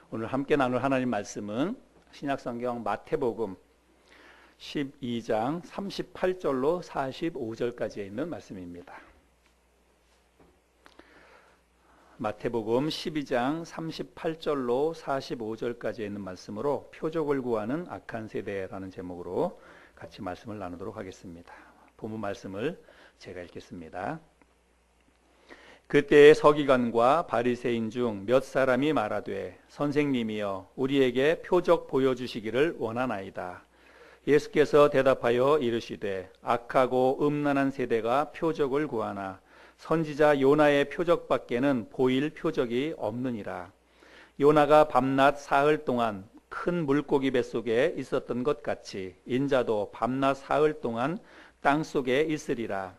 오늘 함께 나눌 하나님 말씀은 신약성경 마태복음 12장 38절로 45절까지에 있는 말씀입니다. 마태복음 12장 38절로 45절까지에 있는 말씀으로 표적을 구하는 악한 세대라는 제목으로 같이 말씀을 나누도록 하겠습니다. 본문 말씀을 제가 읽겠습니다. 그때의 서기관과 바리새인 중 몇 사람이 말하되 선생님이여 우리에게 표적 보여주시기를 원하나이다. 예수께서 대답하여 이르시되 악하고 음란한 세대가 표적을 구하나 선지자 요나의 표적밖에는 보일 표적이 없느니라. 요나가 밤낮 사흘 동안 큰 물고기 뱃속에 있었던 것 같이 인자도 밤낮 사흘 동안 땅속에 있으리라.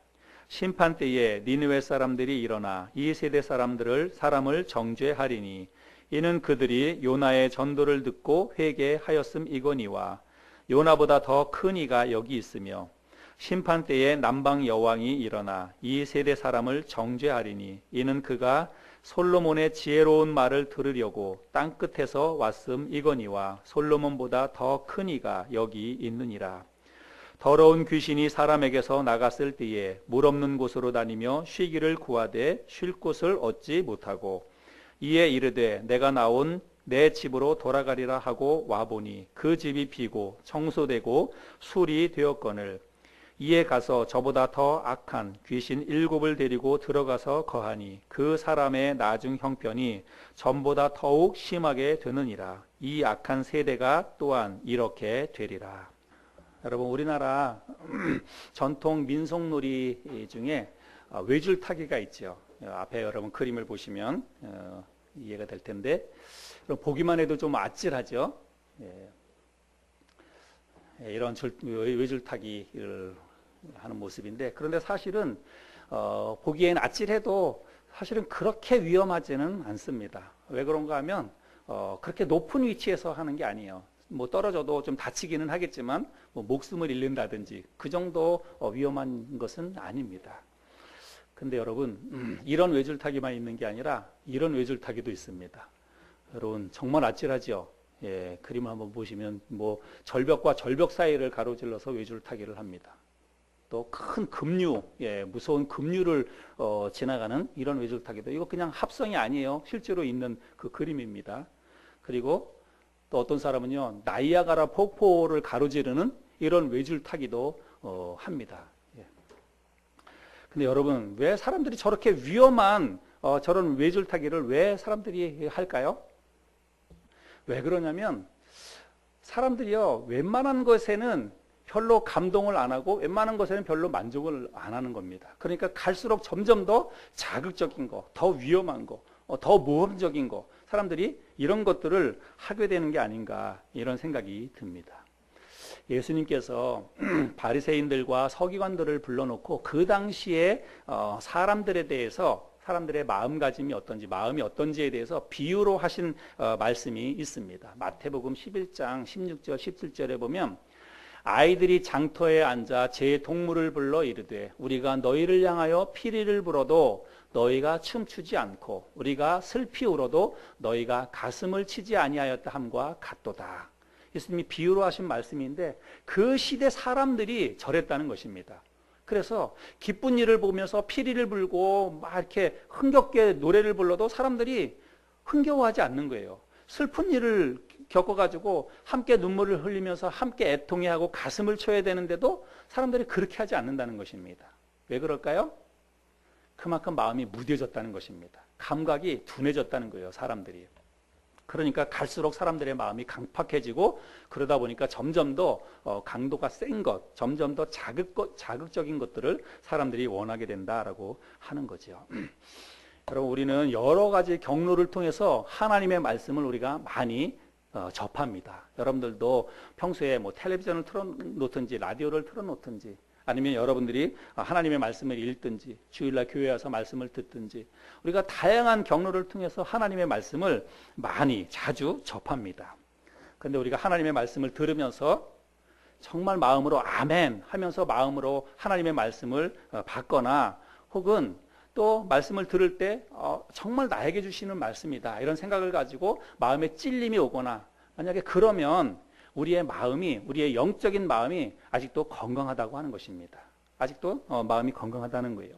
심판 때에 니느웨 사람들이 일어나 이 세대 사람을 정죄하리니 이는 그들이 요나의 전도를 듣고 회개하였음이거니와 요나보다 더 큰 이가 여기 있으며 심판 때에 남방 여왕이 일어나 이 세대 사람을 정죄하리니 이는 그가 솔로몬의 지혜로운 말을 들으려고 땅끝에서 왔음이거니와 솔로몬보다 더 큰 이가 여기 있느니라. 더러운 귀신이 사람에게서 나갔을 때에 물 없는 곳으로 다니며 쉬기를 구하되 쉴 곳을 얻지 못하고 이에 이르되 내가 나온 내 집으로 돌아가리라 하고 와보니 그 집이 비고 청소되고 술이 되었거늘 이에 가서 저보다 더 악한 귀신 7을 데리고 들어가서 거하니 그 사람의 나중 형편이 전보다 더욱 심하게 되느니라. 이 악한 세대가 또한 이렇게 되리라. 여러분, 우리나라 전통 민속놀이 중에 외줄타기가 있죠. 앞에 여러분 그림을 보시면 이해가 될 텐데 보기만 해도 좀 아찔하죠. 이런 외줄타기를 하는 모습인데, 그런데 사실은 보기엔 아찔해도 사실은 그렇게 위험하지는 않습니다. 왜 그런가 하면 그렇게 높은 위치에서 하는 게 아니에요. 뭐 떨어져도 좀 다치기는 하겠지만 뭐 목숨을 잃는다든지 그 정도 위험한 것은 아닙니다. 근데 여러분, 이런 외줄타기만 있는 게 아니라 이런 외줄타기도 있습니다. 여러분, 정말 아찔하죠. 그림을 한번 보시면 뭐 절벽과 절벽 사이를 가로질러서 외줄타기를 합니다. 또 큰 급류, 무서운 급류를 지나가는 이런 외줄타기도, 이거 그냥 합성이 아니에요. 실제로 있는 그 그림입니다. 그리고 또 어떤 사람은요, 나이아가라 폭포를 가로지르는 이런 외줄타기도 합니다. 근데 여러분, 왜 사람들이 저렇게 위험한 저런 외줄타기를 왜 사람들이 할까요? 왜 그러냐면 사람들이요, 웬만한 것에는 별로 감동을 안 하고 웬만한 것에는 별로 만족을 안 하는 겁니다. 그러니까 갈수록 점점 더 자극적인 거, 더 위험한 거, 더 모험적인 거, 사람들이 이런 것들을 하게 되는 게 아닌가, 이런 생각이 듭니다. 예수님께서 바리새인들과 서기관들을 불러놓고 그 당시에 사람들에 대해서, 사람들의 마음가짐이 어떤지, 마음이 어떤지에 대해서 비유로 하신 말씀이 있습니다. 마태복음 11장 16절 17절에 보면 아이들이 장터에 앉아 제 동물을 불러 이르되 우리가 너희를 향하여 피리를 불어도 너희가 춤추지 않고 우리가 슬피 울어도 너희가 가슴을 치지 아니하였다 함과 같도다. 예수님이 비유로 하신 말씀인데 그 시대 사람들이 저랬다는 것입니다. 그래서 기쁜 일을 보면서 피리를 불고 막 이렇게 흥겹게 노래를 불러도 사람들이 흥겨워하지 않는 거예요. 슬픈 일을 겪어가지고 함께 눈물을 흘리면서 함께 애통해하고 가슴을 쳐야 되는데도 사람들이 그렇게 하지 않는다는 것입니다. 왜 그럴까요? 그만큼 마음이 무뎌졌다는 것입니다. 감각이 둔해졌다는 거예요, 사람들이. 그러니까 갈수록 사람들의 마음이 강팍해지고 그러다 보니까 점점 더 강도가 센 것, 점점 더 자극적인 것들을 사람들이 원하게 된다라고 하는 거죠. 여러분, 우리는 여러 가지 경로를 통해서 하나님의 말씀을 우리가 많이 접합니다. 여러분들도 평소에 뭐 텔레비전을 틀어놓든지 라디오를 틀어놓든지 아니면 여러분들이 하나님의 말씀을 읽든지 주일날 교회에 와서 말씀을 듣든지 우리가 다양한 경로를 통해서 하나님의 말씀을 많이 자주 접합니다. 그런데 우리가 하나님의 말씀을 들으면서 정말 마음으로 아멘 하면서 마음으로 하나님의 말씀을 받거나 혹은 또 말씀을 들을 때 정말 나에게 주시는 말씀이다 이런 생각을 가지고 마음에 찔림이 오거나 만약에 그러면 우리의 마음이, 우리의 영적인 마음이 아직도 건강하다고 하는 것입니다. 아직도 마음이 건강하다는 거예요.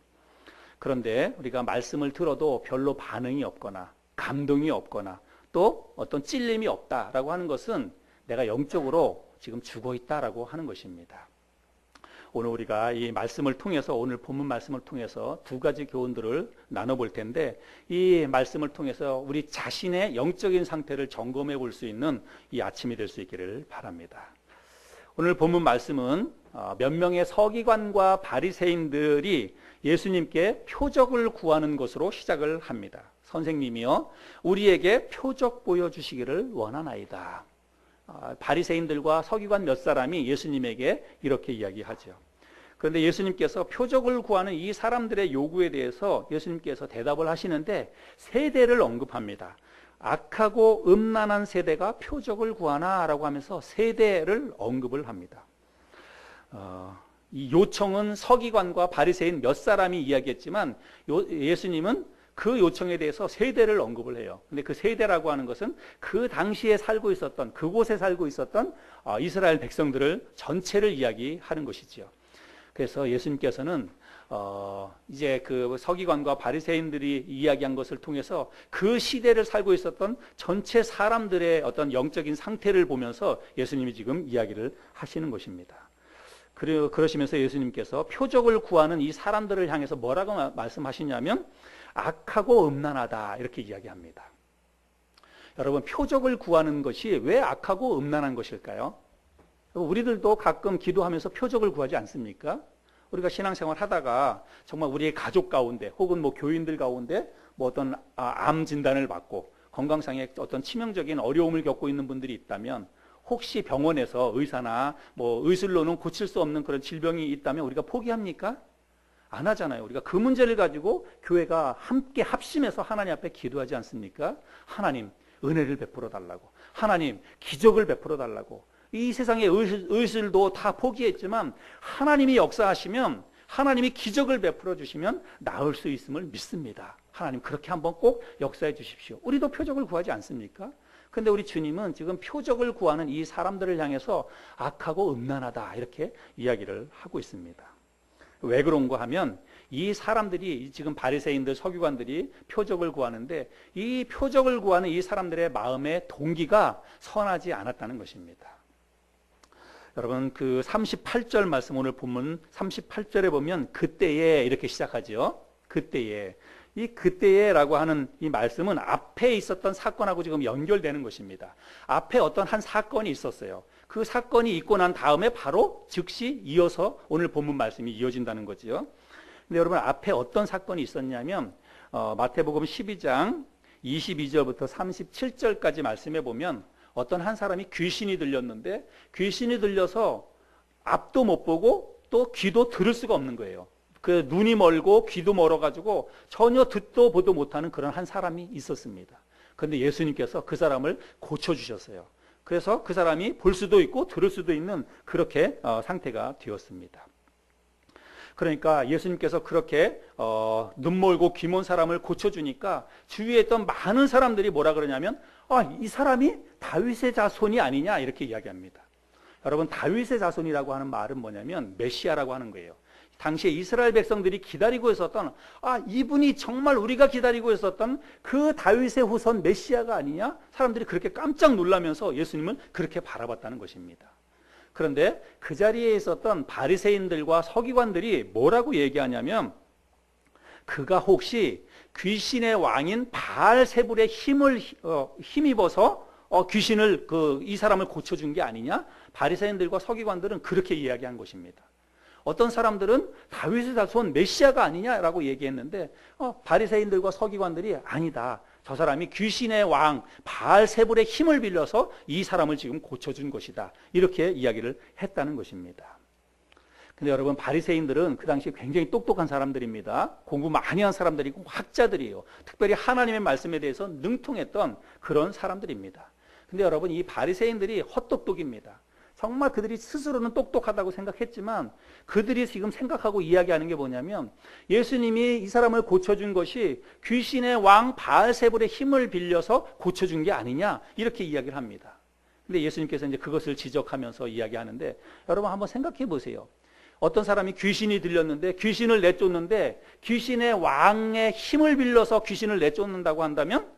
그런데 우리가 말씀을 들어도 별로 반응이 없거나 감동이 없거나 또 어떤 찔림이 없다라고 하는 것은 내가 영적으로 지금 죽어 있다라고 하는 것입니다. 오늘 우리가 이 말씀을 통해서, 오늘 본문 말씀을 통해서 두 가지 교훈들을 나눠볼 텐데, 이 말씀을 통해서 우리 자신의 영적인 상태를 점검해 볼 수 있는 이 아침이 될 수 있기를 바랍니다. 오늘 본문 말씀은 몇 명의 서기관과 바리새인들이 예수님께 표적을 구하는 것으로 시작을 합니다. 선생님이여, 우리에게 표적 보여주시기를 원하나이다. 바리새인들과 서기관 몇 사람이 예수님에게 이렇게 이야기하죠. 그런데 예수님께서 표적을 구하는 이 사람들의 요구에 대해서 예수님께서 대답을 하시는데 세대를 언급합니다. 악하고 음란한 세대가 표적을 구하나 라고 하면서 세대를 언급을 합니다. 이 요청은 서기관과 바리새인 몇 사람이 이야기했지만 예수님은 그 요청에 대해서 세대를 언급을 해요. 근데 그 세대라고 하는 것은 그 당시에 살고 있었던, 그곳에 살고 있었던 이스라엘 백성들을 전체를 이야기하는 것이지요. 그래서 예수님께서는 이제 그 서기관과 바리새인들이 이야기한 것을 통해서 그 시대를 살고 있었던 전체 사람들의 어떤 영적인 상태를 보면서 예수님이 지금 이야기를 하시는 것입니다. 그러시면서 예수님께서 표적을 구하는 이 사람들을 향해서 뭐라고 말씀하시냐면 악하고 음란하다 이렇게 이야기합니다. 여러분, 표적을 구하는 것이 왜 악하고 음란한 것일까요? 우리들도 가끔 기도하면서 표적을 구하지 않습니까? 우리가 신앙생활 하다가 정말 우리의 가족 가운데 혹은 뭐 교인들 가운데 뭐 어떤 암 진단을 받고 건강상의 어떤 치명적인 어려움을 겪고 있는 분들이 있다면 혹시 병원에서 의사나 뭐 의술로는 고칠 수 없는 그런 질병이 있다면 우리가 포기합니까? 안 하잖아요. 우리가 그 문제를 가지고 교회가 함께 합심해서 하나님 앞에 기도하지 않습니까? 하나님, 은혜를 베풀어 달라고. 하나님, 기적을 베풀어 달라고. 이 세상의 의술도 다 포기했지만 하나님이 역사하시면, 하나님이 기적을 베풀어 주시면 나을 수 있음을 믿습니다. 하나님, 그렇게 한번 꼭 역사해 주십시오. 우리도 표적을 구하지 않습니까? 근데 우리 주님은 지금 표적을 구하는 이 사람들을 향해서 악하고 음란하다 이렇게 이야기를 하고 있습니다. 왜 그런가 하면 이 사람들이 지금 바리새인들, 서기관들이 표적을 구하는데 이 표적을 구하는 이 사람들의 마음의 동기가 선하지 않았다는 것입니다. 여러분, 그 38절 말씀, 오늘 본문 38절에 보면 그때에 이렇게 시작하죠. 그때에. 이 그때에라고 하는 이 말씀은 앞에 있었던 사건하고 지금 연결되는 것입니다. 앞에 어떤 한 사건이 있었어요. 그 사건이 있고 난 다음에 바로 즉시 이어서 오늘 본문 말씀이 이어진다는 거지요. 근데 여러분, 앞에 어떤 사건이 있었냐면 마태복음 12장 22절부터 37절까지 말씀해 보면 어떤 한 사람이 귀신이 들렸는데 귀신이 들려서 앞도 못 보고 또 귀도 들을 수가 없는 거예요. 그 눈이 멀고 귀도 멀어가지고 전혀 듣도 보도 못하는 그런 한 사람이 있었습니다. 그런데 예수님께서 그 사람을 고쳐주셨어요. 그래서 그 사람이 볼 수도 있고 들을 수도 있는 그렇게 상태가 되었습니다. 그러니까 예수님께서 그렇게 눈멀고 귀먼 사람을 고쳐주니까 주위에 있던 많은 사람들이 뭐라 그러냐면 이 사람이 다윗의 자손이 아니냐 이렇게 이야기합니다. 여러분, 다윗의 자손이라고 하는 말은 뭐냐면 메시아라고 하는 거예요. 당시에 이스라엘 백성들이 기다리고 있었던 이분이 정말 우리가 기다리고 있었던 그 다윗의 후손 메시아가 아니냐? 사람들이 그렇게 깜짝 놀라면서 예수님을 그렇게 바라봤다는 것입니다. 그런데 그 자리에 있었던 바리새인들과 서기관들이 뭐라고 얘기하냐면 그가 혹시 귀신의 왕인 바알세불의 힘입어서 귀신을 이 사람을 고쳐준 게 아니냐? 바리새인들과 서기관들은 그렇게 이야기한 것입니다. 어떤 사람들은 다윗의 자손 메시아가 아니냐라고 얘기했는데 바리새인들과 서기관들이 아니다. 저 사람이 귀신의 왕 바알세불의 힘을 빌려서 이 사람을 지금 고쳐준 것이다. 이렇게 이야기를 했다는 것입니다. 근데 여러분, 바리새인들은 그 당시에 굉장히 똑똑한 사람들입니다. 공부 많이 한 사람들이고 학자들이에요. 특별히 하나님의 말씀에 대해서 능통했던 그런 사람들입니다. 근데 여러분, 이 바리새인들이 헛똑똑입니다. 정말 그들이 스스로는 똑똑하다고 생각했지만 그들이 지금 생각하고 이야기하는 게 뭐냐면 예수님이 이 사람을 고쳐준 것이 귀신의 왕 바알세불의 힘을 빌려서 고쳐준 게 아니냐 이렇게 이야기를 합니다. 근데 예수님께서 이제 그것을 지적하면서 이야기하는데 여러분 한번 생각해 보세요. 어떤 사람이 귀신이 들렸는데 귀신을 내쫓는데 귀신의 왕의 힘을 빌려서 귀신을 내쫓는다고 한다면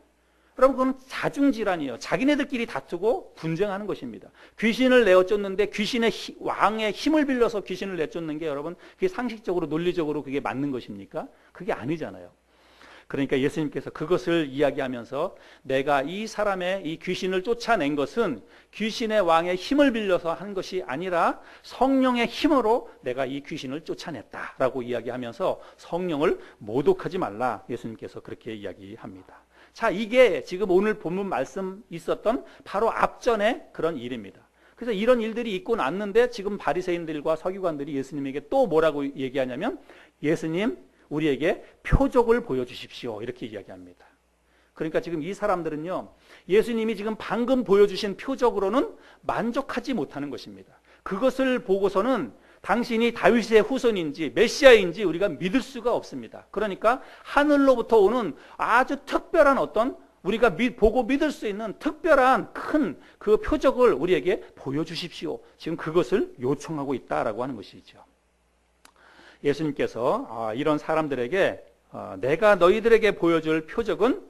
여러분 그건 자중질환이에요. 자기네들끼리 다투고 분쟁하는 것입니다. 귀신을 내쫓는데 귀신의 왕의 힘을 빌려서 귀신을 내쫓는 게 여러분 그게 상식적으로 논리적으로 그게 맞는 것입니까? 그게 아니잖아요. 그러니까 예수님께서 그것을 이야기하면서 내가 이 사람의 이 귀신을 쫓아낸 것은 귀신의 왕의 힘을 빌려서 한 것이 아니라 성령의 힘으로 내가 이 귀신을 쫓아냈다라고 이야기하면서 성령을 모독하지 말라 예수님께서 그렇게 이야기합니다. 자, 이게 지금 오늘 본문 말씀 있었던 바로 앞전의 그런 일입니다. 그래서 이런 일들이 있고 났는데 지금 바리새인들과 서기관들이 예수님에게 또 뭐라고 얘기하냐면 예수님 우리에게 표적을 보여주십시오 이렇게 이야기합니다. 그러니까 지금 이 사람들은요 예수님이 지금 방금 보여주신 표적으로는 만족하지 못하는 것입니다. 그것을 보고서는 당신이 다윗의 후손인지 메시아인지 우리가 믿을 수가 없습니다. 그러니까 하늘로부터 오는 아주 특별한 어떤 우리가 보고 믿을 수 있는 특별한 큰 그 표적을 우리에게 보여주십시오. 지금 그것을 요청하고 있다라고 하는 것이죠. 예수님께서 이런 사람들에게 내가 너희들에게 보여줄 표적은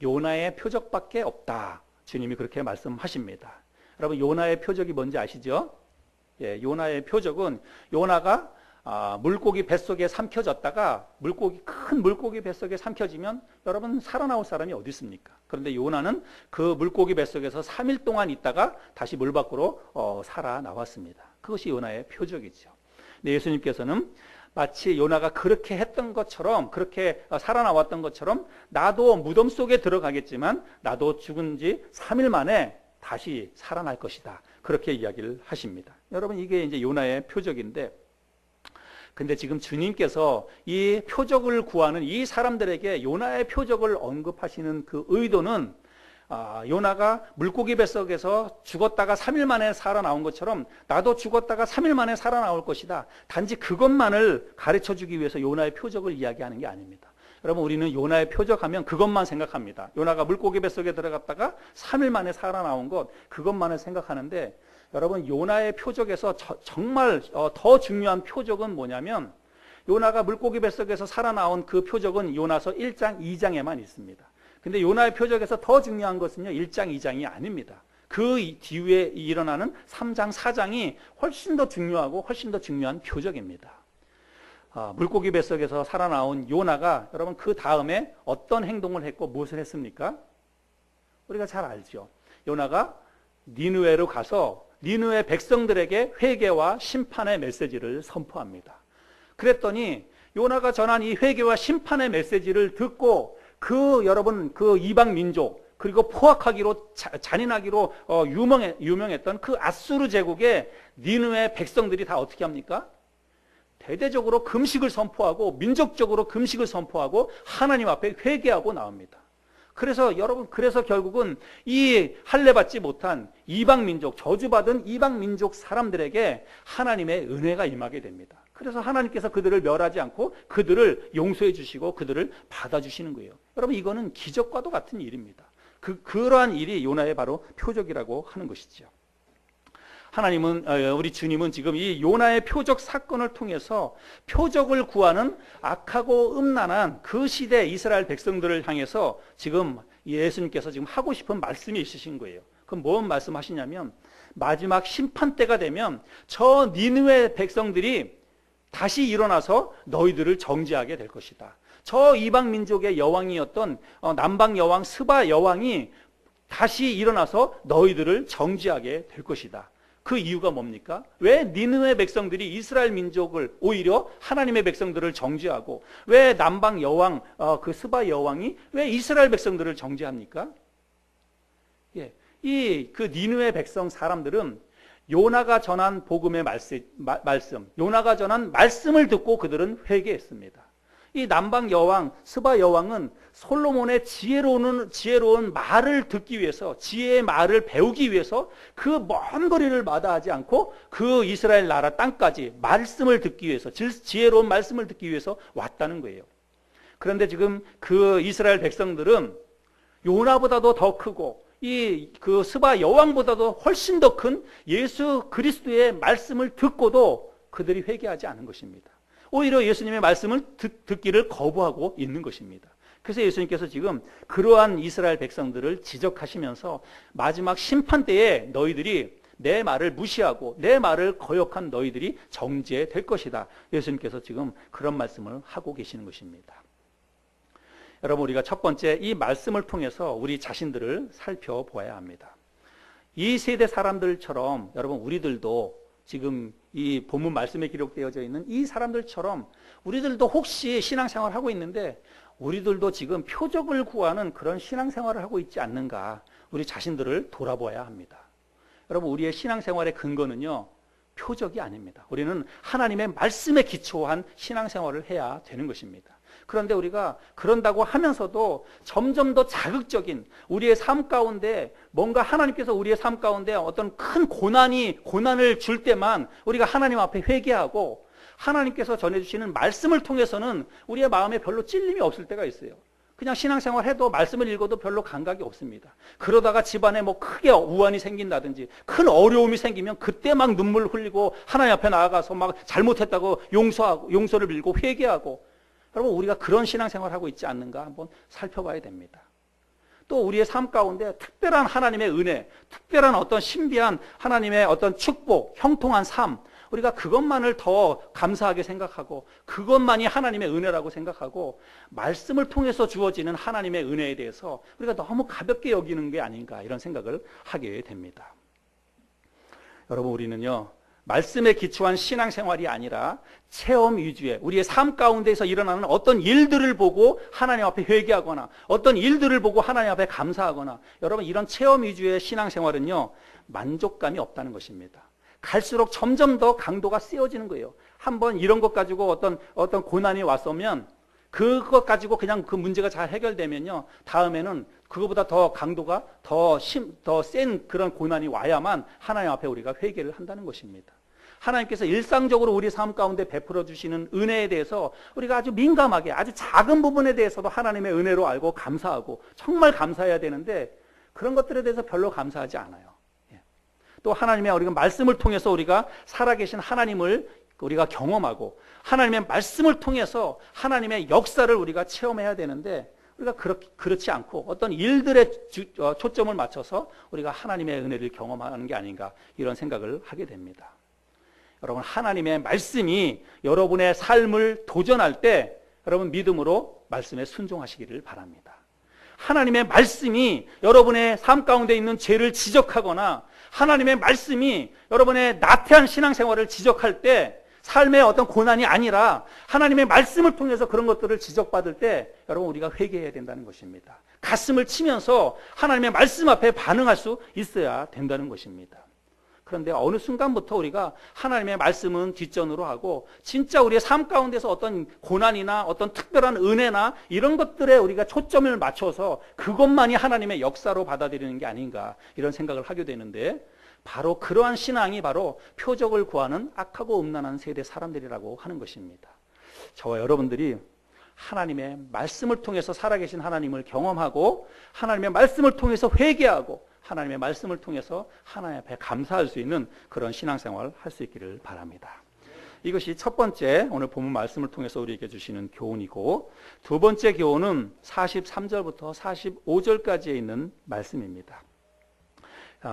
요나의 표적밖에 없다. 주님이 그렇게 말씀하십니다. 여러분 요나의 표적이 뭔지 아시죠? 예, 요나의 표적은 요나가 물고기 뱃속에 삼켜졌다가 큰 물고기 뱃속에 삼켜지면 여러분 살아나올 사람이 어디 있습니까? 그런데 요나는 그 물고기 뱃속에서 3일 동안 있다가 다시 물 밖으로 살아나왔습니다. 그것이 요나의 표적이죠. 근데 예수님께서는 마치 요나가 그렇게 했던 것처럼 그렇게 살아나왔던 것처럼 나도 무덤 속에 들어가겠지만 나도 죽은 지 3일 만에 다시 살아날 것이다. 그렇게 이야기를 하십니다. 여러분 이게 이제 요나의 표적인데 근데 지금 주님께서 이 표적을 구하는 이 사람들에게 요나의 표적을 언급하시는 그 의도는 요나가 물고기 뱃속에서 죽었다가 3일 만에 살아나온 것처럼 나도 죽었다가 3일 만에 살아나올 것이다. 단지 그것만을 가르쳐주기 위해서 요나의 표적을 이야기하는 게 아닙니다. 여러분 우리는 요나의 표적하면 그것만 생각합니다. 요나가 물고기 뱃속에 들어갔다가 3일 만에 살아나온 것 그것만을 생각하는데 여러분 요나의 표적에서 정말 더 중요한 표적은 뭐냐면 요나가 물고기 뱃속에서 살아나온 그 표적은 요나서 1장 2장에만 있습니다. 근데 요나의 표적에서 더 중요한 것은요 1장 2장이 아닙니다. 그 뒤에 일어나는 3장 4장이 훨씬 더 중요하고 훨씬 더 중요한 표적입니다. 물고기 뱃속에서 살아나온 요나가 여러분 그 다음에 어떤 행동을 했고 무엇을 했습니까? 우리가 잘 알죠. 요나가 니느웨로 가서 니느웨 백성들에게 회개와 심판의 메시지를 선포합니다. 그랬더니 요나가 전한 이 회개와 심판의 메시지를 듣고 여러분 그 이방 민족 그리고 포악하기로 잔인하기로 유명했던 그 아수르 제국의 니느웨 백성들이 다 어떻게 합니까? 대대적으로 금식을 선포하고 민족적으로 금식을 선포하고 하나님 앞에 회개하고 나옵니다. 그래서 여러분 결국은 이 할례받지 못한 이방 민족 저주받은 이방 민족 사람들에게 하나님의 은혜가 임하게 됩니다. 그래서 하나님께서 그들을 멸하지 않고 그들을 용서해 주시고 그들을 받아주시는 거예요. 여러분 이거는 기적과도 같은 일입니다. 그러한 일이 요나의 바로 표적이라고 하는 것이죠. 우리 주님은 지금 이 요나의 표적 사건을 통해서 표적을 구하는 악하고 음란한 그 시대 이스라엘 백성들을 향해서 지금 예수님께서 지금 하고 싶은 말씀이 있으신 거예요. 그럼 뭔 말씀하시냐면 마지막 심판 때가 되면 저 니느웨 백성들이 다시 일어나서 너희들을 정죄하게 될 것이다. 저 이방 민족의 여왕이었던 남방 여왕 스바 여왕이 다시 일어나서 너희들을 정죄하게 될 것이다. 그 이유가 뭡니까? 왜 니느웨 백성들이 이스라엘 민족을 오히려 하나님의 백성들을 정죄하고 왜 남방 여왕 그 스바 여왕이 왜 이스라엘 백성들을 정죄합니까? 예, 그 니느웨 백성 사람들은 요나가 전한 복음의 말씀, 요나가 전한 말씀을 듣고 그들은 회개했습니다. 이 남방 여왕, 스바 여왕은 솔로몬의 지혜로운 말을 듣기 위해서, 지혜의 말을 배우기 위해서 그 먼 거리를 마다하지 않고 그 이스라엘 나라 땅까지 말씀을 듣기 위해서, 지혜로운 말씀을 듣기 위해서 왔다는 거예요. 그런데 지금 그 이스라엘 백성들은 요나보다도 더 크고 그 스바 여왕보다도 훨씬 더 큰 예수 그리스도의 말씀을 듣고도 그들이 회개하지 않은 것입니다. 오히려 예수님의 말씀을 듣기를 거부하고 있는 것입니다. 그래서 예수님께서 지금 그러한 이스라엘 백성들을 지적하시면서 마지막 심판 때에 너희들이 내 말을 무시하고 내 말을 거역한 너희들이 정죄될 것이다. 예수님께서 지금 그런 말씀을 하고 계시는 것입니다. 여러분, 우리가 첫 번째 이 말씀을 통해서 우리 자신들을 살펴보아야 합니다. 이 세대 사람들처럼 여러분, 우리들도 지금 이 본문 말씀에 기록되어져 있는 이 사람들처럼 우리들도 혹시 신앙생활을 하고 있는데 우리들도 지금 표적을 구하는 그런 신앙생활을 하고 있지 않는가, 우리 자신들을 돌아보아야 합니다. 여러분, 우리의 신앙생활의 근거는요, 표적이 아닙니다. 우리는 하나님의 말씀에 기초한 신앙생활을 해야 되는 것입니다. 그런데 우리가 그런다고 하면서도 점점 더 자극적인 우리의 삶 가운데 뭔가 하나님께서 우리의 삶 가운데 어떤 큰 고난을 줄 때만 우리가 하나님 앞에 회개하고 하나님께서 전해주시는 말씀을 통해서는 우리의 마음에 별로 찔림이 없을 때가 있어요. 그냥 신앙생활 해도 말씀을 읽어도 별로 감각이 없습니다. 그러다가 집안에 뭐 크게 우환이 생긴다든지 큰 어려움이 생기면 그때 막 눈물 흘리고 하나님 앞에 나아가서 막 잘못했다고 용서를 빌고 회개하고, 여러분, 우리가 그런 신앙생활을 하고 있지 않는가 한번 살펴봐야 됩니다. 또 우리의 삶 가운데 특별한 하나님의 은혜, 특별한 어떤 신비한 하나님의 어떤 축복, 형통한 삶, 우리가 그것만을 더 감사하게 생각하고 그것만이 하나님의 은혜라고 생각하고 말씀을 통해서 주어지는 하나님의 은혜에 대해서 우리가 너무 가볍게 여기는 게 아닌가, 이런 생각을 하게 됩니다. 여러분, 우리는요, 말씀에 기초한 신앙생활이 아니라 체험 위주의 우리의 삶 가운데서 일어나는 어떤 일들을 보고 하나님 앞에 회개하거나 어떤 일들을 보고 하나님 앞에 감사하거나, 여러분, 이런 체험 위주의 신앙생활은요, 만족감이 없다는 것입니다. 갈수록 점점 더 강도가 세워지는 거예요. 한번 이런 것 가지고 어떤 고난이 왔으면 그것 가지고 그냥 그 문제가 잘 해결되면요, 다음에는 그거보다 더 강도가 더 센 그런 고난이 와야만 하나님 앞에 우리가 회개를 한다는 것입니다. 하나님께서 일상적으로 우리 삶 가운데 베풀어 주시는 은혜에 대해서 우리가 아주 민감하게, 아주 작은 부분에 대해서도 하나님의 은혜로 알고 감사하고 정말 감사해야 되는데 그런 것들에 대해서 별로 감사하지 않아요. 또 하나님의 우리가 말씀을 통해서 우리가 살아계신 하나님을 우리가 경험하고 하나님의 말씀을 통해서 하나님의 역사를 우리가 체험해야 되는데 우리가 그렇지 않고 어떤 일들에 초점을 맞춰서 우리가 하나님의 은혜를 경험하는 게 아닌가, 이런 생각을 하게 됩니다. 여러분, 하나님의 말씀이 여러분의 삶을 도전할 때 여러분 믿음으로 말씀에 순종하시기를 바랍니다. 하나님의 말씀이 여러분의 삶 가운데 있는 죄를 지적하거나 하나님의 말씀이 여러분의 나태한 신앙생활을 지적할 때 삶의 어떤 고난이 아니라 하나님의 말씀을 통해서 그런 것들을 지적받을 때 여러분, 우리가 회개해야 된다는 것입니다. 가슴을 치면서 하나님의 말씀 앞에 반응할 수 있어야 된다는 것입니다. 그런데 어느 순간부터 우리가 하나님의 말씀은 뒷전으로 하고 진짜 우리의 삶 가운데서 어떤 고난이나 어떤 특별한 은혜나 이런 것들에 우리가 초점을 맞춰서 그것만이 하나님의 역사로 받아들이는 게 아닌가, 이런 생각을 하게 되는데 바로 그러한 신앙이 바로 표적을 구하는 악하고 음란한 세대 사람들이라고 하는 것입니다. 저와 여러분들이 하나님의 말씀을 통해서 살아계신 하나님을 경험하고 하나님의 말씀을 통해서 회개하고 하나님의 말씀을 통해서 하나님 앞에 감사할 수 있는 그런 신앙생활을 할 수 있기를 바랍니다. 이것이 첫 번째 오늘 본문 말씀을 통해서 우리에게 주시는 교훈이고, 두 번째 교훈은 43절부터 45절까지에 있는 말씀입니다.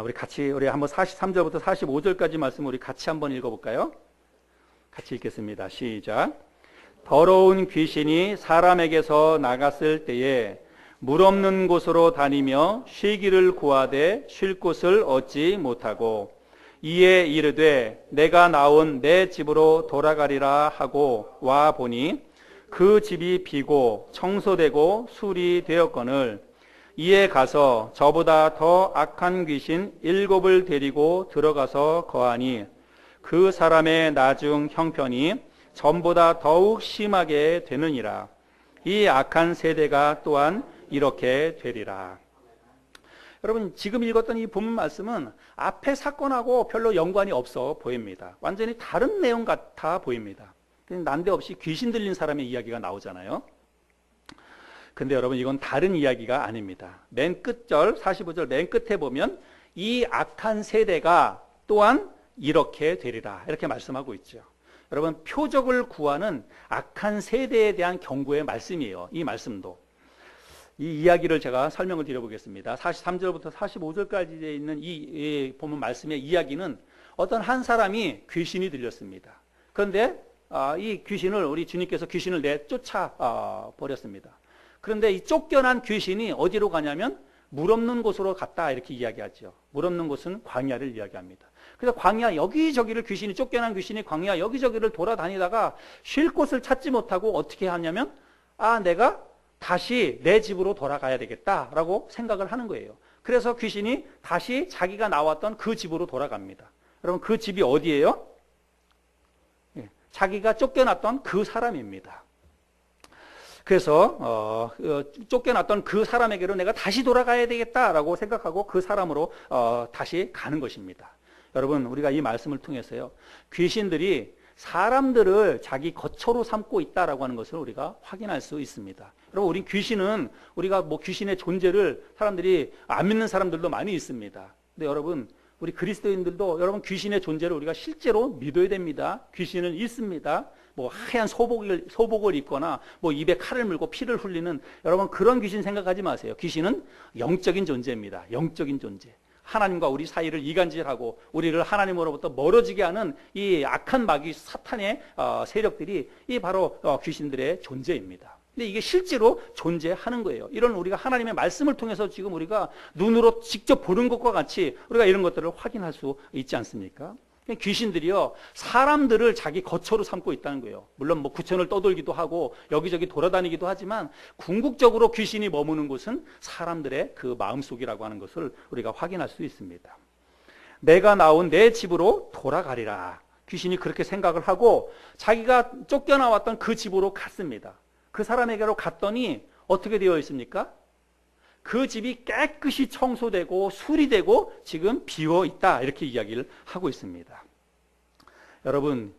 우리 한번 43절부터 45절까지 말씀 우리 같이 한번 읽어볼까요? 같이 읽겠습니다. 시작. 더러운 귀신이 사람에게서 나갔을 때에 물 없는 곳으로 다니며 쉬기를 구하되 쉴 곳을 얻지 못하고 이에 이르되 내가 나온 내 집으로 돌아가리라 하고 와 보니 그 집이 비고 청소되고 수리되었거늘 이에 가서 저보다 더 악한 귀신 7을 데리고 들어가서 거하니 그 사람의 나중 형편이 전보다 더욱 심하게 되느니라. 이 악한 세대가 또한 이렇게 되리라. 여러분 지금 읽었던 이 본문 말씀은 앞에 사건하고 별로 연관이 없어 보입니다. 완전히 다른 내용 같아 보입니다. 난데없이 귀신 들린 사람의 이야기가 나오잖아요. 근데 여러분 이건 다른 이야기가 아닙니다. 맨 끝절 45절 맨 끝에 보면 이 악한 세대가 또한 이렇게 되리라 이렇게 말씀하고 있죠. 여러분 표적을 구하는 악한 세대에 대한 경고의 말씀이에요. 이 말씀도. 이 이야기를 제가 설명을 드려보겠습니다. 43절부터 45절까지 있는 이 본문 말씀의 이야기는 어떤 한 사람이 귀신이 들렸습니다. 그런데 이 귀신을 우리 주님께서 귀신을 내쫓아 버렸습니다. 그런데 이 쫓겨난 귀신이 어디로 가냐면 물 없는 곳으로 갔다 이렇게 이야기하죠. 물 없는 곳은 광야를 이야기합니다. 그래서 광야 여기저기를 귀신이 쫓겨난 귀신이 광야 여기저기를 돌아다니다가 쉴 곳을 찾지 못하고 어떻게 하냐면 내가 다시 내 집으로 돌아가야 되겠다라고 생각을 하는 거예요. 그래서 귀신이 다시 자기가 나왔던 그 집으로 돌아갑니다. 여러분 그 집이 어디예요? 자기가 쫓겨났던 그 사람입니다. 그래서 쫓겨났던 그 사람에게로 내가 다시 돌아가야 되겠다라고 생각하고 그 사람으로 다시 가는 것입니다. 여러분 우리가 이 말씀을 통해서요 귀신들이 사람들을 자기 거처로 삼고 있다라고 하는 것을 우리가 확인할 수 있습니다. 여러분 우리 귀신은 우리가 귀신의 존재를 사람들이 안 믿는 사람들도 많이 있습니다. 근데 여러분 우리 그리스도인들도 여러분 귀신의 존재를 우리가 실제로 믿어야 됩니다. 귀신은 있습니다. 하얀 소복을 입거나 입에 칼을 물고 피를 흘리는 여러분 그런 귀신 생각하지 마세요. 귀신은 영적인 존재입니다. 영적인 존재. 하나님과 우리 사이를 이간질하고 우리를 하나님으로부터 멀어지게 하는 이 악한 마귀 사탄의 세력들이 이 바로 귀신들의 존재입니다. 근데 이게 실제로 존재하는 거예요. 이런 우리가 하나님의 말씀을 통해서 지금 우리가 눈으로 직접 보는 것과 같이 우리가 이런 것들을 확인할 수 있지 않습니까? 귀신들이요 사람들을 자기 거처로 삼고 있다는 거예요. 물론 구천을 떠돌기도 하고 여기저기 돌아다니기도 하지만 궁극적으로 귀신이 머무는 곳은 사람들의 그 마음속이라고 하는 것을 우리가 확인할 수 있습니다. 내가 나온 내 집으로 돌아가리라. 귀신이 그렇게 생각을 하고 자기가 쫓겨나왔던 그 집으로 갔습니다. 그 사람에게로 갔더니 어떻게 되어 있습니까? 그 집이 깨끗이 청소되고 수리되고 지금 비어 있다 이렇게 이야기를 하고 있습니다. 여러분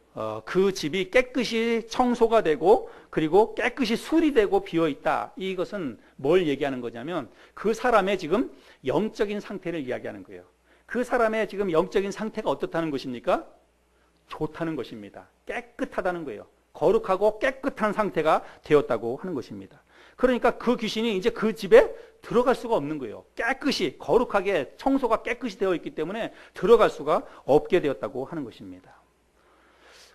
그 집이 깨끗이 청소가 되고 그리고 깨끗이 수리되고 비어 있다. 이것은 뭘 얘기하는 거냐면 그 사람의 지금 영적인 상태를 이야기하는 거예요. 그 사람의 지금 영적인 상태가 어떻다는 것입니까? 좋다는 것입니다. 깨끗하다는 거예요. 거룩하고 깨끗한 상태가 되었다고 하는 것입니다. 그러니까 그 귀신이 이제 그 집에 들어갈 수가 없는 거예요. 깨끗이 거룩하게 청소가 깨끗이 되어 있기 때문에 들어갈 수가 없게 되었다고 하는 것입니다.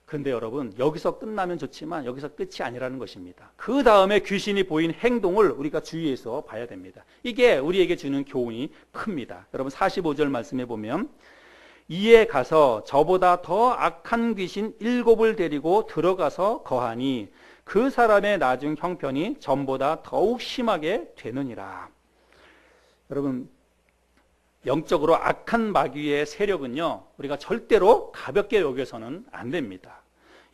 그런데 여러분 여기서 끝나면 좋지만 여기서 끝이 아니라는 것입니다. 그 다음에 귀신이 보인 행동을 우리가 주의해서 봐야 됩니다. 이게 우리에게 주는 교훈이 큽니다. 여러분 45절 말씀해 보면 이에 가서 저보다 더 악한 귀신 7을 데리고 들어가서 거하니 그 사람의 나중 형편이 전보다 더욱 심하게 되느니라. 여러분 영적으로 악한 마귀의 세력은요 우리가 절대로 가볍게 여겨서는 안 됩니다.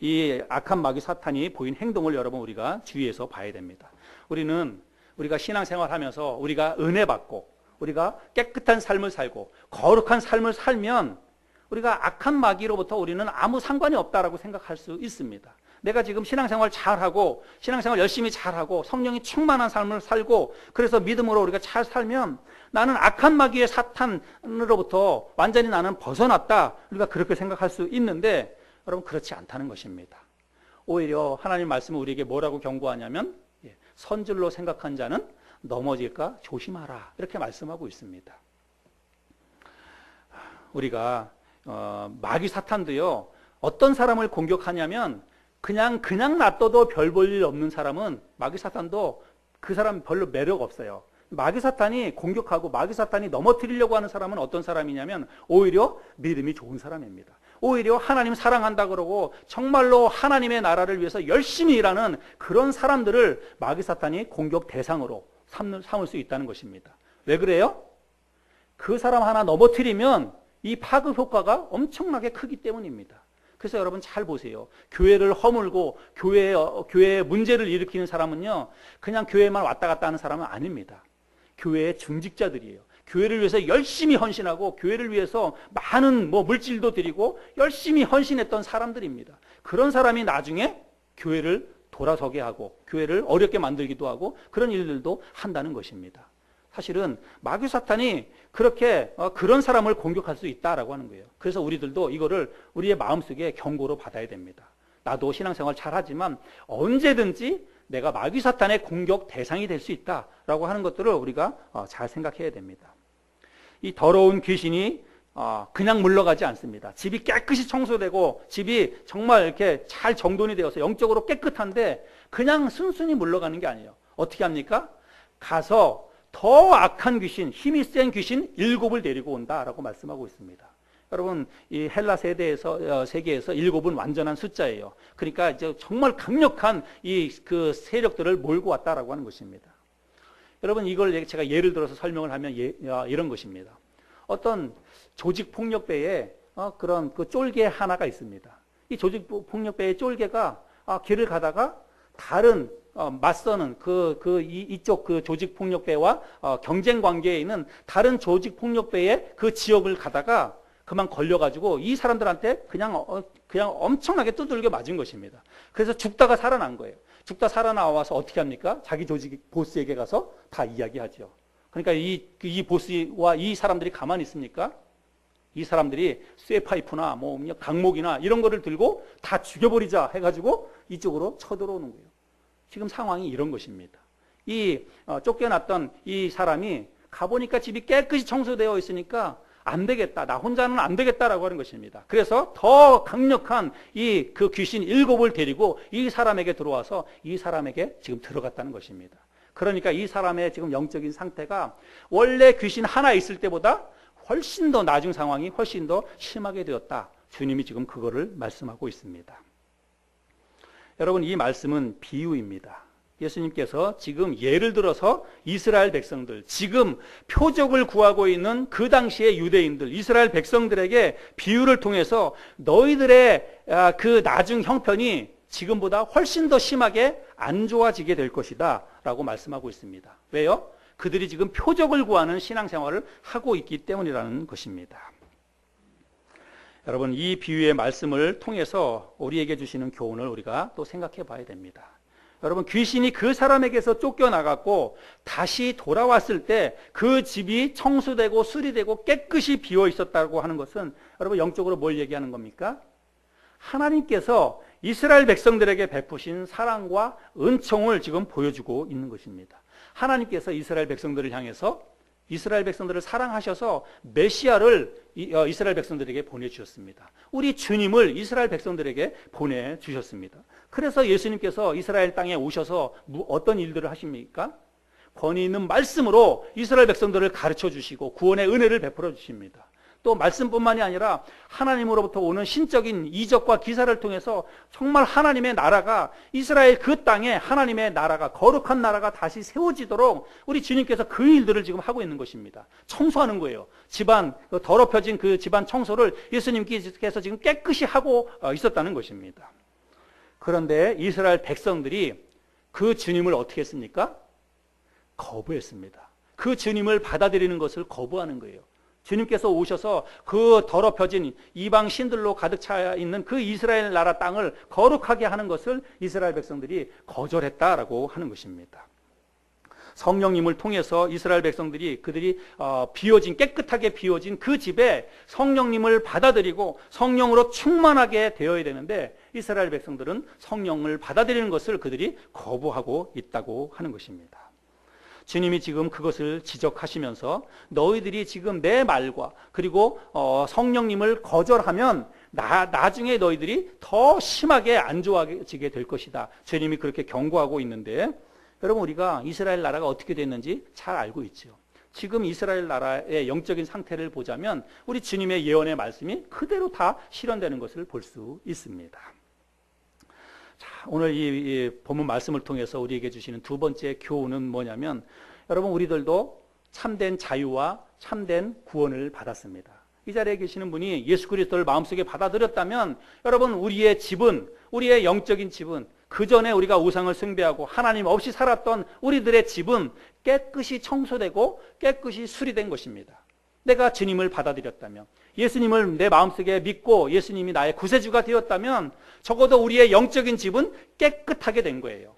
이 악한 마귀 사탄이 보인 행동을 여러분 우리가 주의해서 봐야 됩니다. 우리가 신앙생활하면서 우리가 은혜 받고 우리가 깨끗한 삶을 살고 거룩한 삶을 살면 우리가 악한 마귀로부터 우리는 아무 상관이 없다라고 생각할 수 있습니다. 내가 지금 신앙생활 잘하고 신앙생활 열심히 잘하고 성령이 충만한 삶을 살고 그래서 믿음으로 우리가 잘 살면 나는 악한 마귀의 사탄으로부터 완전히 나는 벗어났다. 우리가 그렇게 생각할 수 있는데 여러분 그렇지 않다는 것입니다. 오히려 하나님 말씀은 우리에게 뭐라고 경고하냐면 선줄로 생각한 자는 넘어질까 조심하라 이렇게 말씀하고 있습니다. 우리가 마귀 사탄도요 어떤 사람을 공격하냐면 그냥 놔둬도 별 볼 일 없는 사람은 마귀 사탄도 그 사람 별로 매력 없어요. 마귀 사탄이 공격하고 마귀 사탄이 넘어뜨리려고 하는 사람은 어떤 사람이냐면 오히려 믿음이 좋은 사람입니다. 오히려 하나님 사랑한다 그러고 정말로 하나님의 나라를 위해서 열심히 일하는 그런 사람들을 마귀 사탄이 공격 대상으로 삼을 수 있다는 것입니다. 왜 그래요? 그 사람 하나 넘어뜨리면 이 파급 효과가 엄청나게 크기 때문입니다. 그래서 여러분 잘 보세요. 교회를 허물고 교회에 문제를 일으키는 사람은요, 그냥 교회만 왔다 갔다 하는 사람은 아닙니다. 교회의 중직자들이에요. 교회를 위해서 열심히 헌신하고 교회를 위해서 많은 물질도 드리고 열심히 헌신했던 사람들입니다. 그런 사람이 나중에 교회를 돌아서게 하고 교회를 어렵게 만들기도 하고 그런 일들도 한다는 것입니다. 사실은 마귀 사탄이 그렇게 그런 사람을 공격할 수 있다라고 하는 거예요. 그래서 우리들도 이거를 우리의 마음속에 경고로 받아야 됩니다. 나도 신앙생활 잘하지만 언제든지 내가 마귀 사탄의 공격 대상이 될 수 있다라고 하는 것들을 우리가 잘 생각해야 됩니다. 이 더러운 귀신이 그냥 물러가지 않습니다. 집이 깨끗이 청소되고 집이 정말 이렇게 잘 정돈이 되어서 영적으로 깨끗한데 그냥 순순히 물러가는 게 아니에요. 어떻게 합니까? 가서 더 악한 귀신, 힘이 센 귀신 7을 데리고 온다라고 말씀하고 있습니다. 여러분, 이 헬라 세계에서 7은 완전한 숫자예요. 그러니까 이제 정말 강력한 그 세력들을 몰고 왔다라고 하는 것입니다. 여러분, 이걸 제가 예를 들어서 설명을 하면 이런 것입니다. 어떤 조직폭력배에 그런 그 쫄개 하나가 있습니다. 이 조직폭력배의 쫄개가 길을 가다가 다른 맞서는 이쪽 그 조직폭력배와 경쟁 관계에 있는 다른 조직폭력배의 그 지역을 가다가 그만 걸려가지고 이 사람들한테 그냥 엄청나게 두들겨 맞은 것입니다. 그래서 죽다가 살아난 거예요. 죽다 살아나와서 어떻게 합니까? 자기 조직 보스에게 가서 다 이야기하죠. 그러니까 이 보스와 이 사람들이 가만히 있습니까? 이 사람들이 쇠파이프나 강목이나 이런 거를 들고 다 죽여버리자 해가지고 이쪽으로 쳐들어오는 거예요. 지금 상황이 이런 것입니다. 쫓겨났던 이 사람이 가보니까 집이 깨끗이 청소되어 있으니까 안 되겠다. 나 혼자는 안 되겠다라고 하는 것입니다. 그래서 더 강력한 그 귀신 7을 데리고 이 사람에게 들어와서 이 사람에게 지금 들어갔다는 것입니다. 그러니까 이 사람의 지금 영적인 상태가 원래 귀신 하나 있을 때보다 훨씬 더 나중 상황이 훨씬 더 심하게 되었다. 주님이 지금 그거를 말씀하고 있습니다. 여러분, 이 말씀은 비유입니다. 예수님께서 지금 예를 들어서 이스라엘 백성들, 지금 표적을 구하고 있는 그 당시의 유대인들, 이스라엘 백성들에게 비유를 통해서 너희들의 그 나중 형편이 지금보다 훨씬 더 심하게 안 좋아지게 될 것이다 라고 말씀하고 있습니다. 왜요? 그들이 지금 표적을 구하는 신앙생활을 하고 있기 때문이라는 것입니다. 여러분, 이 비유의 말씀을 통해서 우리에게 주시는 교훈을 우리가 또 생각해 봐야 됩니다. 여러분, 귀신이 그 사람에게서 쫓겨나갔고 다시 돌아왔을 때 그 집이 청소되고 수리되고 깨끗이 비어 있었다고 하는 것은 여러분, 영적으로 뭘 얘기하는 겁니까? 하나님께서 이스라엘 백성들에게 베푸신 사랑과 은총을 지금 보여주고 있는 것입니다. 하나님께서 이스라엘 백성들을 향해서 이스라엘 백성들을 사랑하셔서 메시아를 이스라엘 백성들에게 보내주셨습니다. 우리 주님을 이스라엘 백성들에게 보내주셨습니다. 그래서 예수님께서 이스라엘 땅에 오셔서 어떤 일들을 하십니까? 권위 있는 말씀으로 이스라엘 백성들을 가르쳐 주시고 구원의 은혜를 베풀어 주십니다. 또 말씀뿐만이 아니라 하나님으로부터 오는 신적인 이적과 기사를 통해서 정말 하나님의 나라가 이스라엘 그 땅에 하나님의 나라가 거룩한 나라가 다시 세워지도록 우리 주님께서 그 일들을 지금 하고 있는 것입니다. 청소하는 거예요. 집안 더럽혀진 그 집안 청소를 예수님께서 지금 깨끗이 하고 있었다는 것입니다. 그런데 이스라엘 백성들이 그 주님을 어떻게 했습니까? 거부했습니다. 그 주님을 받아들이는 것을 거부하는 거예요. 주님께서 오셔서 그 더럽혀진 이방 신들로 가득 차 있는 그 이스라엘 나라 땅을 거룩하게 하는 것을 이스라엘 백성들이 거절했다라고 하는 것입니다. 성령님을 통해서 이스라엘 백성들이 그들이 깨끗하게 비워진 그 집에 성령님을 받아들이고 성령으로 충만하게 되어야 되는데 이스라엘 백성들은 성령을 받아들이는 것을 그들이 거부하고 있다고 하는 것입니다. 주님이 지금 그것을 지적하시면서 너희들이 지금 내 말과 그리고 성령님을 거절하면 나중에 너희들이 더 심하게 안 좋아지게 될 것이다. 주님이 그렇게 경고하고 있는데 여러분, 우리가 이스라엘 나라가 어떻게 됐는지 잘 알고 있죠. 지금 이스라엘 나라의 영적인 상태를 보자면 우리 주님의 예언의 말씀이 그대로 다 실현되는 것을 볼 수 있습니다. 자, 오늘 이 본문 말씀을 통해서 우리에게 주시는 두 번째 교훈은 뭐냐면 여러분, 우리들도 참된 자유와 참된 구원을 받았습니다. 이 자리에 계시는 분이 예수 그리스도를 마음속에 받아들였다면 여러분 우리의 집은, 우리의 영적인 집은, 그 전에 우리가 우상을 숭배하고 하나님 없이 살았던 우리들의 집은 깨끗이 청소되고 깨끗이 수리된 것입니다. 내가 주님을 받아들였다면, 예수님을 내 마음속에 믿고 예수님이 나의 구세주가 되었다면 적어도 우리의 영적인 집은 깨끗하게 된 거예요.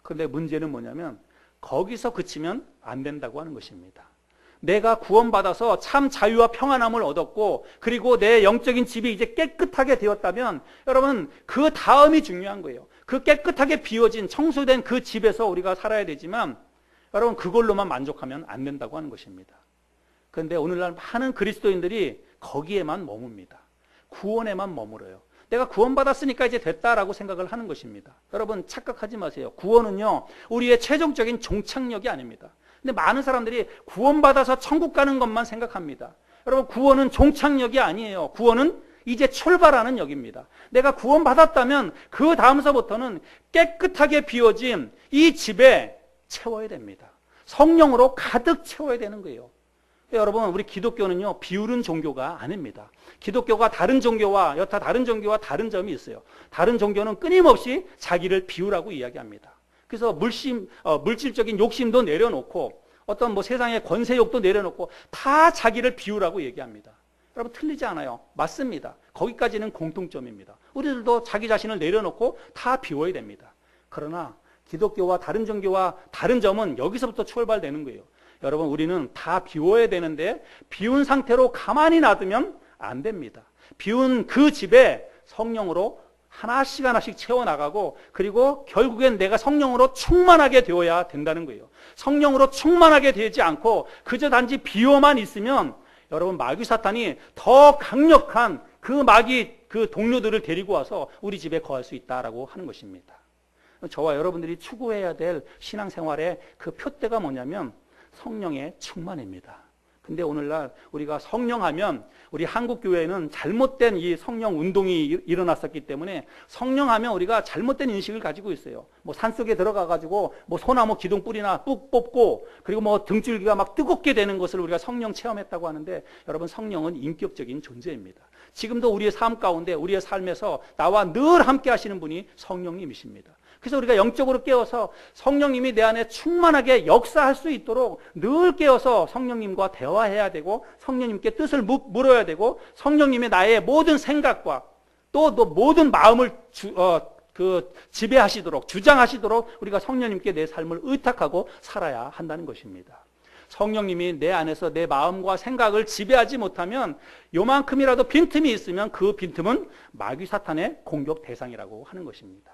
그런데 문제는 뭐냐면 거기서 그치면 안 된다고 하는 것입니다. 내가 구원받아서 참 자유와 평안함을 얻었고 그리고 내 영적인 집이 이제 깨끗하게 되었다면 여러분 그 다음이 중요한 거예요. 그 깨끗하게 비워진 청소된 그 집에서 우리가 살아야 되지만 여러분 그걸로만 만족하면 안 된다고 하는 것입니다. 그런데 오늘날 많은 그리스도인들이 거기에만 머뭅니다. 구원에만 머물어요. 내가 구원받았으니까 이제 됐다라고 생각을 하는 것입니다. 여러분 착각하지 마세요. 구원은요 우리의 최종적인 종착역이 아닙니다. 근데 많은 사람들이 구원받아서 천국 가는 것만 생각합니다. 여러분 구원은 종착역이 아니에요. 구원은 이제 출발하는 역입니다. 내가 구원받았다면 그 다음서부터는 깨끗하게 비워진 이 집에 채워야 됩니다. 성령으로 가득 채워야 되는 거예요. 여러분 우리 기독교는요 비우는 종교가 아닙니다. 기독교가 다른 종교와 여타 다른 종교와 다른 점이 있어요. 다른 종교는 끊임없이 자기를 비우라고 이야기합니다. 그래서 물질적인 욕심도 내려놓고 어떤 뭐 세상의 권세욕도 내려놓고 다 자기를 비우라고 얘기합니다. 여러분 틀리지 않아요. 맞습니다. 거기까지는 공통점입니다. 우리들도 자기 자신을 내려놓고 다 비워야 됩니다. 그러나 기독교와 다른 종교와 다른 점은 여기서부터 출발되는 거예요. 여러분 우리는 다 비워야 되는데 비운 상태로 가만히 놔두면 안 됩니다. 비운 그 집에 성령으로 하나씩 하나씩 채워나가고 그리고 결국엔 내가 성령으로 충만하게 되어야 된다는 거예요. 성령으로 충만하게 되지 않고 그저 단지 비워만 있으면 여러분 마귀 사탄이 더 강력한 그 마귀 그 동료들을 데리고 와서 우리 집에 거할 수 있다라고 하는 것입니다. 저와 여러분들이 추구해야 될 신앙생활의 그 표대가 뭐냐면 성령의 충만입니다. 근데 오늘날 우리가 성령하면 우리 한국교회는 잘못된 이 성령 운동이 일어났었기 때문에 성령하면 우리가 잘못된 인식을 가지고 있어요. 뭐 산속에 들어가가지고 뭐 소나무 기둥 뿌리나 뚝 뽑고 그리고 뭐 등줄기가 막 뜨겁게 되는 것을 우리가 성령 체험했다고 하는데 여러분 성령은 인격적인 존재입니다. 지금도 우리의 삶 가운데 우리의 삶에서 나와 늘 함께 하시는 분이 성령님이십니다. 그래서 우리가 영적으로 깨어서 성령님이 내 안에 충만하게 역사할 수 있도록 늘 깨어서 성령님과 대화해야 되고 성령님께 뜻을 물어야 되고 성령님의 나의 모든 생각과 또 모든 마음을 지배하시도록 주장하시도록 우리가 성령님께 내 삶을 의탁하고 살아야 한다는 것입니다. 성령님이 내 안에서 내 마음과 생각을 지배하지 못하면 요만큼이라도 빈틈이 있으면 그 빈틈은 마귀 사탄의 공격 대상이라고 하는 것입니다.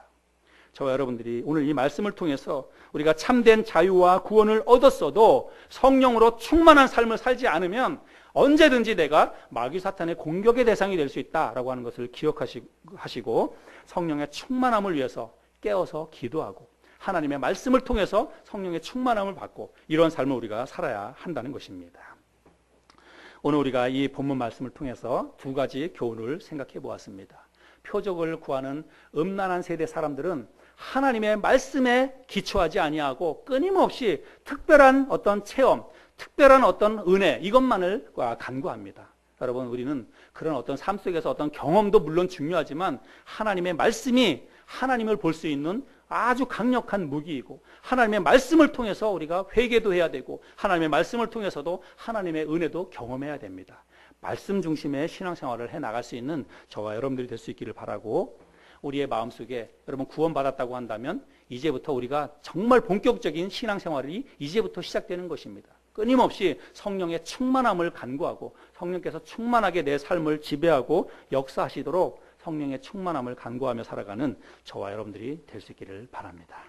저와 여러분들이 오늘 이 말씀을 통해서 우리가 참된 자유와 구원을 얻었어도 성령으로 충만한 삶을 살지 않으면 언제든지 내가 마귀 사탄의 공격의 대상이 될 수 있다라고 하는 것을 기억하시고 성령의 충만함을 위해서 깨어서 기도하고 하나님의 말씀을 통해서 성령의 충만함을 받고 이런 삶을 우리가 살아야 한다는 것입니다. 오늘 우리가 이 본문 말씀을 통해서 두 가지 교훈을 생각해 보았습니다. 표적을 구하는 음란한 세대 사람들은 하나님의 말씀에 기초하지 아니하고 끊임없이 특별한 어떤 체험, 특별한 어떤 은혜 이것만을 간구합니다. 여러분 우리는 그런 어떤 삶 속에서 어떤 경험도 물론 중요하지만 하나님의 말씀이 하나님을 볼 수 있는 아주 강력한 무기이고 하나님의 말씀을 통해서 우리가 회개도 해야 되고 하나님의 말씀을 통해서도 하나님의 은혜도 경험해야 됩니다. 말씀 중심의 신앙생활을 해나갈 수 있는 저와 여러분들이 될 수 있기를 바라고 우리의 마음속에 여러분 구원받았다고 한다면 이제부터 우리가 정말 본격적인 신앙생활이 이제부터 시작되는 것입니다. 끊임없이 성령의 충만함을 간구하고 성령께서 충만하게 내 삶을 지배하고 역사하시도록 성령의 충만함을 간구하며 살아가는 저와 여러분들이 될 수 있기를 바랍니다.